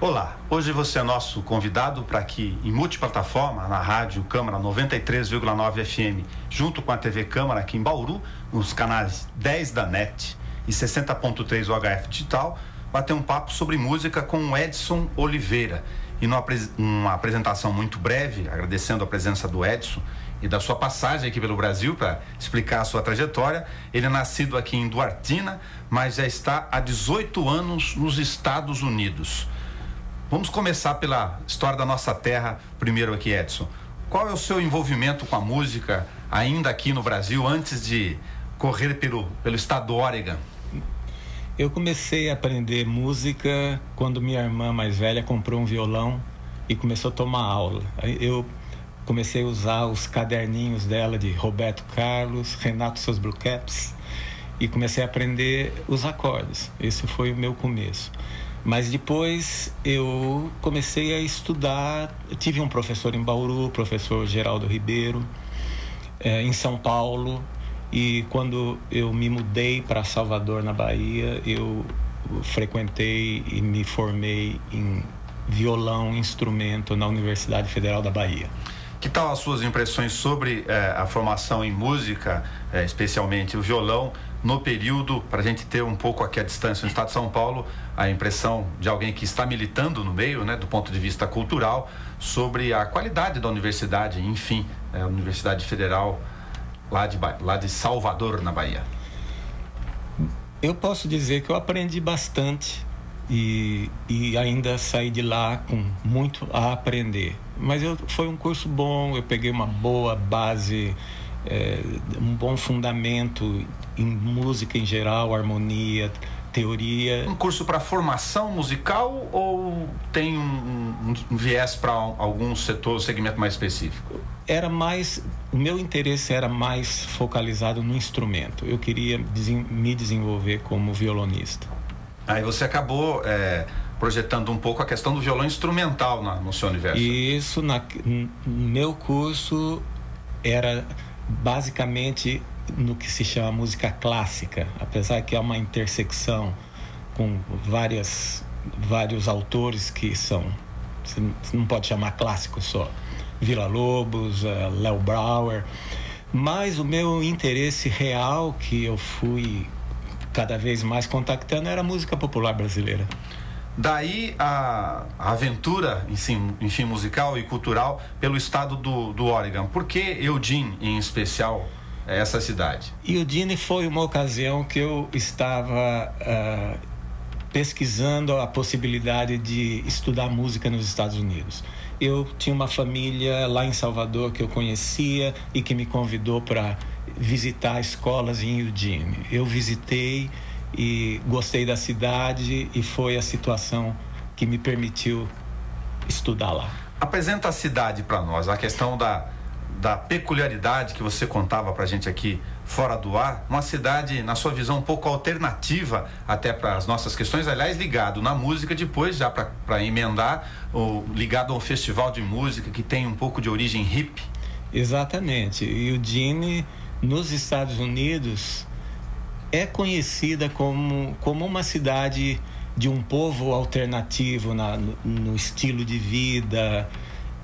Olá, hoje você é nosso convidado para que em multiplataforma, na Rádio Câmara 93,9 FM, junto com a TV Câmara aqui em Bauru, nos canais 10 da NET e 60.3 UHF Digital, bater um papo sobre música com o Edson Oliveira. E numa apresentação muito breve, agradecendo a presença do Edson e da sua passagem aqui pelo Brasil para explicar a sua trajetória. Ele é nascido aqui em Duartina, mas já está há 18 anos nos Estados Unidos. Vamos começar pela história da nossa terra primeiro aqui, Edson. Qual é o seu envolvimento com a música ainda aqui no Brasil, antes de correr pelo estado do Oregon? Eu comecei a aprender música quando minha irmã mais velha comprou um violão e começou a tomar aula. Eu comecei a usar os caderninhos dela de Roberto Carlos, Renato Seus Blue Caps, e comecei a aprender os acordes. Esse foi o meu começo. Mas depois eu comecei a estudar. Eu tive um professor em Bauru, o professor Geraldo Ribeiro, em São Paulo. E quando eu me mudei para Salvador, na Bahia, eu frequentei e me formei em violão, instrumento na Universidade Federal da Bahia. Que tal as suas impressões sobre a formação em música, especialmente o violão, no período, para a gente ter um pouco aqui a distância no estado de São Paulo, a impressão de alguém que está militando no meio, né, do ponto de vista cultural, sobre a qualidade da universidade, enfim, a Universidade Federal lá de Salvador, na Bahia? Eu posso dizer que eu aprendi bastante e ainda saí de lá com muito a aprender. Mas foi um curso bom, eu peguei uma boa base, um bom fundamento em música em geral, harmonia, teoria. Um curso para formação musical ou tem um viés para algum setor, segmento mais específico? O meu interesse era mais focalizado no instrumento. Eu queria me desenvolver como violonista. Aí você acabou projetando um pouco a questão do violão instrumental no seu universo. Isso, no meu curso era basicamente no que se chama música clássica, apesar que há uma intersecção com vários autores que são, você não pode chamar clássico só, Villa-Lobos, Léo Brauer, mas o meu interesse real, que eu fui cada vez mais contactando, era a música popular brasileira. Daí a aventura, enfim, musical e cultural pelo estado do Oregon. Por que Eugene, em especial, essa cidade? Eugene foi uma ocasião que eu estava pesquisando a possibilidade de estudar música nos Estados Unidos. Eu tinha uma família lá em Salvador que eu conhecia e que me convidou para visitar escolas em Eugene. Eu visitei e gostei da cidade, e foi a situação que me permitiu estudar lá. Apresenta a cidade para nós, a questão da peculiaridade que você contava para a gente aqui fora do ar, uma cidade, na sua visão, um pouco alternativa até para as nossas questões, aliás, ligado na música, depois já para emendar, ligado a um festival de música que tem um pouco de origem hippie. Exatamente. Eugene, nos Estados Unidos, é conhecida como uma cidade de um povo alternativo no estilo de vida,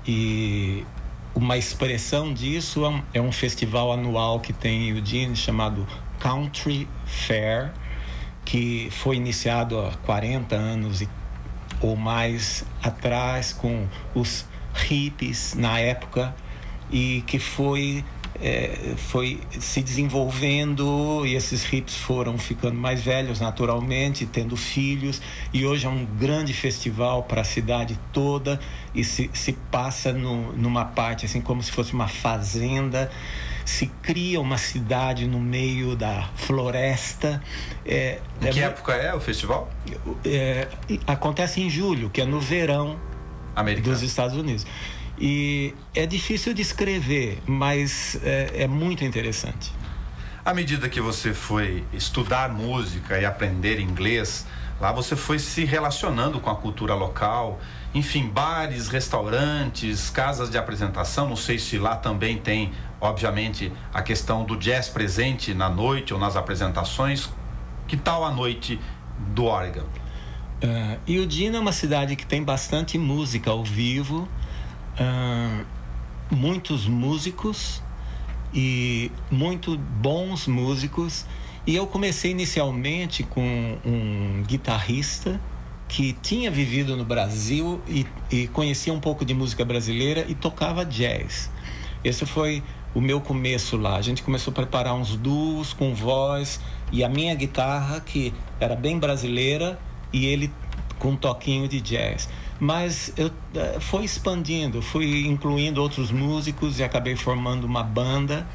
e uma expressão disso é um festival anual que tem em Eugene chamado Country Fair, que foi iniciado há 40 anos ou mais atrás com os hippies na época, e que foi se desenvolvendo, e esses hippies foram ficando mais velhos naturalmente, tendo filhos, e hoje é um grande festival para a cidade toda, e se passa numa parte assim como se fosse uma fazenda, se cria uma cidade no meio da floresta. Em que época é o festival? Acontece em julho, que é no verão americano dos Estados Unidos. E é difícil de escrever, mas é muito interessante. À medida que você foi estudar música e aprender inglês, lá você foi se relacionando com a cultura local, enfim, bares, restaurantes, casas de apresentação. Não sei se lá também tem obviamente, a questão do jazz presente na noite ou nas apresentações. Que tal a noite do Oregon? Eugene é uma cidade que tem bastante música ao vivo, muitos músicos e muito bons músicos. E eu comecei inicialmente com um guitarrista que tinha vivido no Brasil e conhecia um pouco de música brasileira e tocava jazz. Esse foi o meu começo lá. A gente começou a preparar uns duos com voz e a minha guitarra, que era bem brasileira, e ele com um toquinho de jazz. Mas eu fui expandindo, fui incluindo outros músicos e acabei formando uma banda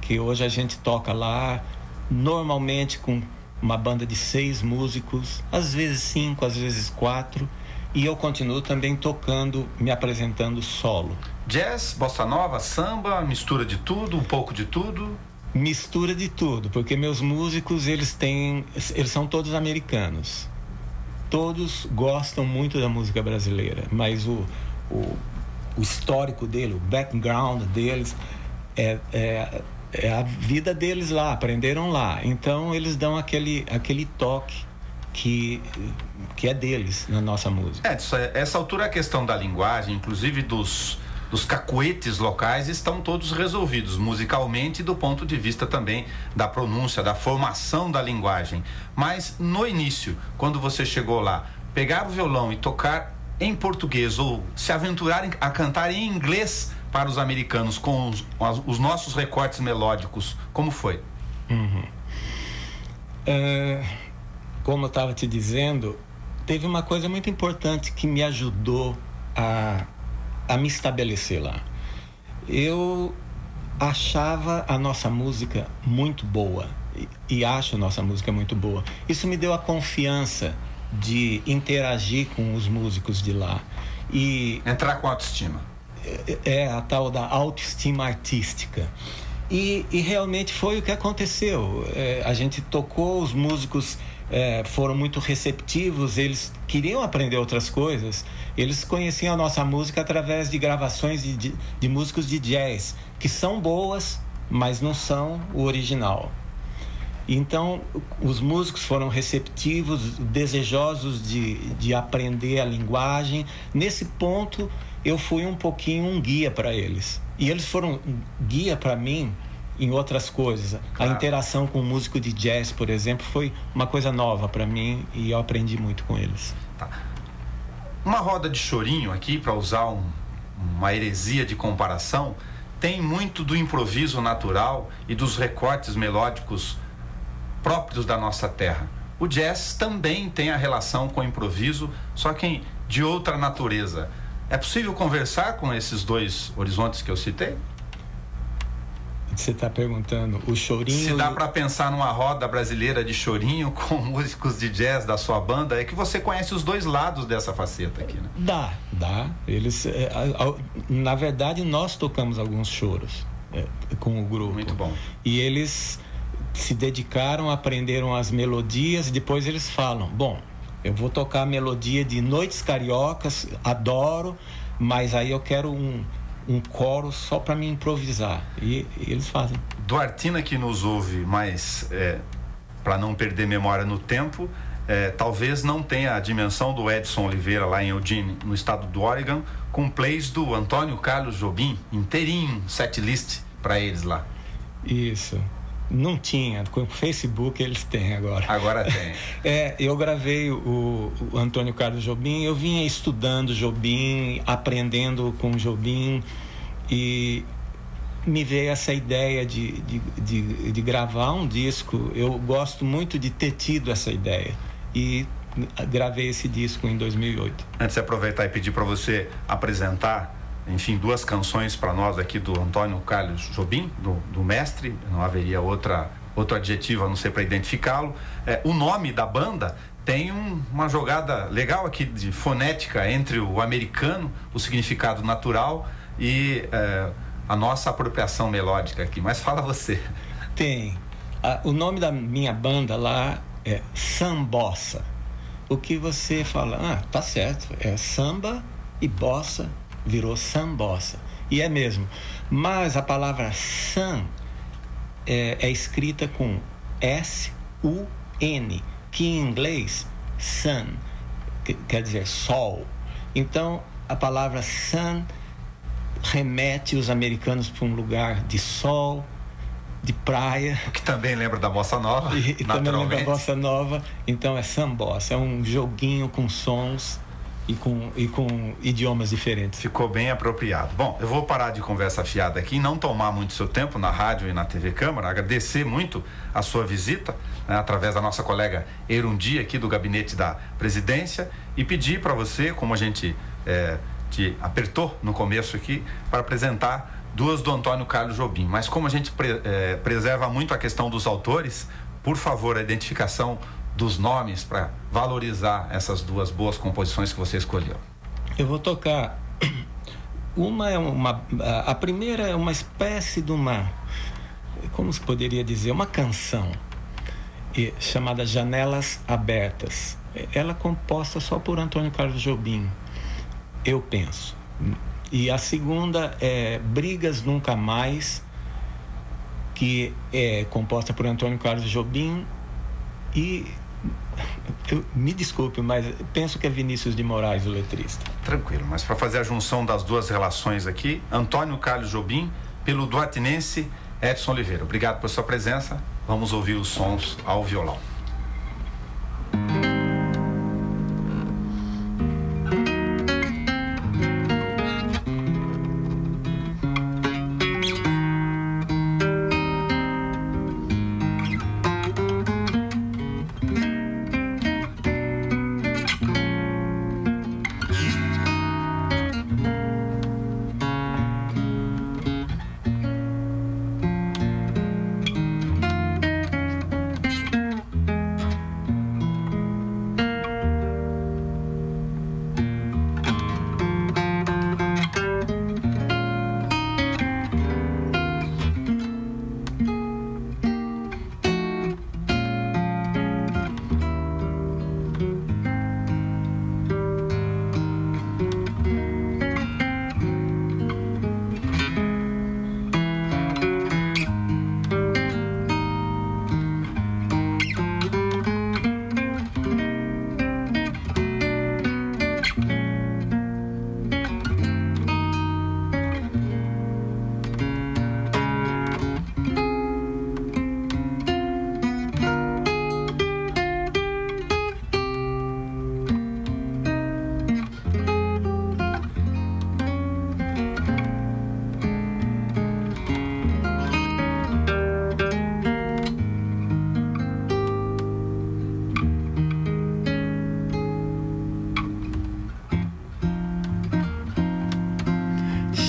que hoje a gente toca lá, normalmente com uma banda de 6 músicos, às vezes 5, às vezes 4, e eu continuo também tocando, me apresentando solo. Jazz, bossa nova, samba, mistura de tudo, um pouco de tudo? Mistura de tudo, porque meus músicos, eles são todos americanos. Todos gostam muito da música brasileira, mas o histórico dele, o background deles é a vida deles lá, aprenderam lá. Então eles dão aquele toque que é deles na nossa música. Essa altura a questão da linguagem, inclusive dos cacuetes locais, estão todos resolvidos musicalmente e do ponto de vista também da pronúncia, da formação da linguagem. Mas no início, quando você chegou lá, pegar o violão e tocar em português ou se aventurar a cantar em inglês para os americanos com os nossos recortes melódicos, como foi? Como eu estava te dizendo, teve uma coisa muito importante que me ajudou a me estabelecer lá. Eu achava a nossa música muito boa e acho a nossa música muito boa. Isso me deu a confiança de interagir com os músicos de lá e entrar com autoestima. É a tal da autoestima artística. E realmente foi o que aconteceu. A gente tocou, os músicos foram muito receptivos, eles queriam aprender outras coisas, eles conheciam a nossa música através de gravações de músicos de jazz, que são boas, mas não são o original. Então, os músicos foram receptivos, desejosos de aprender a linguagem. Nesse ponto, eu fui um pouquinho um guia para eles. E eles foram guia para mim em outras coisas. Claro. A interação com o músico de jazz, por exemplo, foi uma coisa nova para mim e eu aprendi muito com eles. Tá. Uma roda de chorinho aqui, para usar uma heresia de comparação, tem muito do improviso natural e dos recortes melódicos próprios da nossa terra. O jazz também tem a relação com o improviso, só que de outra natureza. É possível conversar com esses dois horizontes que eu citei? Você está perguntando o chorinho... Se dá para pensar numa roda brasileira de chorinho com músicos de jazz da sua banda, é que você conhece os dois lados dessa faceta aqui, né? Dá. Eles, na verdade, nós tocamos alguns choros com o grupo. Muito bom. E eles se dedicaram, aprenderam as melodias, e depois eles falam, bom, eu vou tocar a melodia de Noites Cariocas, adoro, mas aí eu quero um coro só para me improvisar. E eles fazem. Duartina, que nos ouve, mas para não perder memória no tempo, talvez não tenha a dimensão do Edson Oliveira lá em Eugene, no estado do Oregon, com plays do Antônio Carlos Jobim, inteirinho, setlist para eles lá. Isso. Não tinha, com o Facebook eles têm agora. Agora tem. Eu gravei o Antônio Carlos Jobim, eu vinha estudando Jobim, aprendendo com Jobim, e me veio essa ideia de gravar um disco. Eu gosto muito de ter tido essa ideia e gravei esse disco em 2008. Antes de aproveitar e pedir para você apresentar, enfim, 2 canções para nós aqui do Antônio Carlos Jobim, do mestre, não haveria outro adjetivo a não ser para identificá-lo. O nome da banda tem uma jogada legal aqui de fonética entre o americano, o significado natural e a nossa apropriação melódica aqui. Mas fala você. Tem. O nome da minha banda lá é Sambossa. O que você fala? Tá certo, é samba e bossa. Virou sambossa. E é mesmo. Mas a palavra sun é escrita com S-U-N, que em inglês, sun, quer dizer sol. Então, a palavra sun remete os americanos para um lugar de sol, de praia. O que também lembra da bossa nova, e também lembra da bossa nova. Então é sambossa, é um joguinho com sons e com idiomas diferentes. Ficou bem apropriado. Bom, eu vou parar de conversa fiada aqui, não tomar muito seu tempo na rádio e na TV Câmara, agradecer muito a sua visita, né, através da nossa colega Erundi, aqui do gabinete da presidência, e pedir para você, como a gente te apertou no começo aqui, para apresentar duas do Antônio Carlos Jobim. Mas como a gente preserva muito a questão dos autores, por favor, a identificação dos nomes para valorizar essas duas boas composições que você escolheu. Eu vou tocar. A primeira é uma espécie de como se poderia dizer, uma canção chamada Janelas Abertas. Ela é composta só por Antônio Carlos Jobim, eu penso. E a segunda é Brigas Nunca Mais, que é composta por Antônio Carlos Jobim e, me desculpe, mas penso que é Vinícius de Moraes o letrista. Tranquilo, mas para fazer a junção das duas relações aqui, Antônio Carlos Jobim pelo duatinense Edson Oliveira. Obrigado por sua presença. Vamos ouvir os sons ao violão.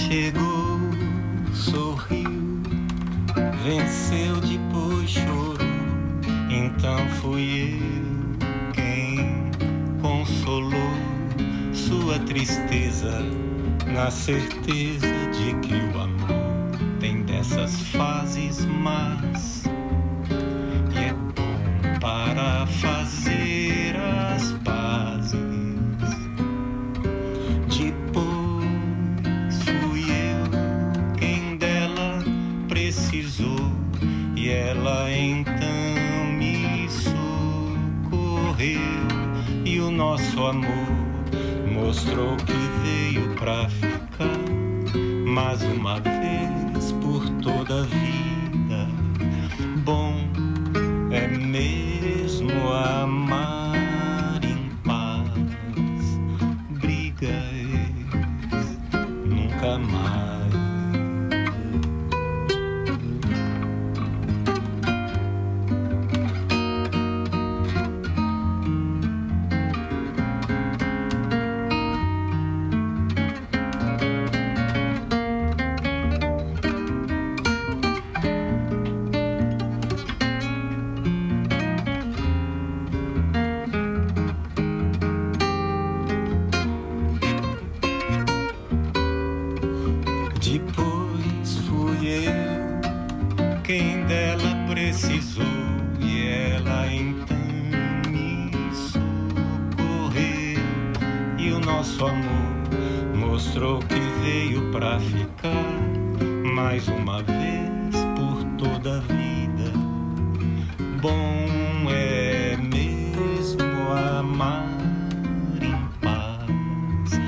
Chegou, sorriu, venceu, depois chorou. Então fui eu quem consolou sua tristeza, na certeza de que o amor tem dessas fases más e é bom para fazer as pazes. E ela então me socorreu, e o nosso amor mostrou que veio pra ficar, mais uma vez por toda a vida. Bom é mesmo amar em paz, brigas nunca mais. Depois fui eu quem dela precisou, e ela então me socorreu, e o nosso amor mostrou que veio pra ficar mais uma vez por toda a vida. Bom é mesmo amar em paz,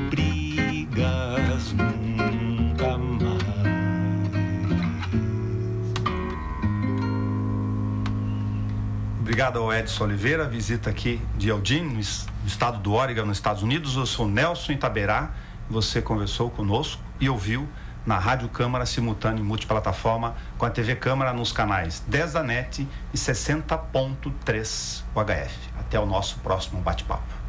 brigas nunca mais. Obrigado ao Edson Oliveira, visita aqui de Eugene, no estado do Oregon, nos Estados Unidos. Eu sou Nelson Itaberá, você conversou conosco e ouviu na Rádio Câmara, simultâneo em multiplataforma, com a TV Câmara nos canais 10 da NET e 60.3 UHF. Até o nosso próximo bate-papo.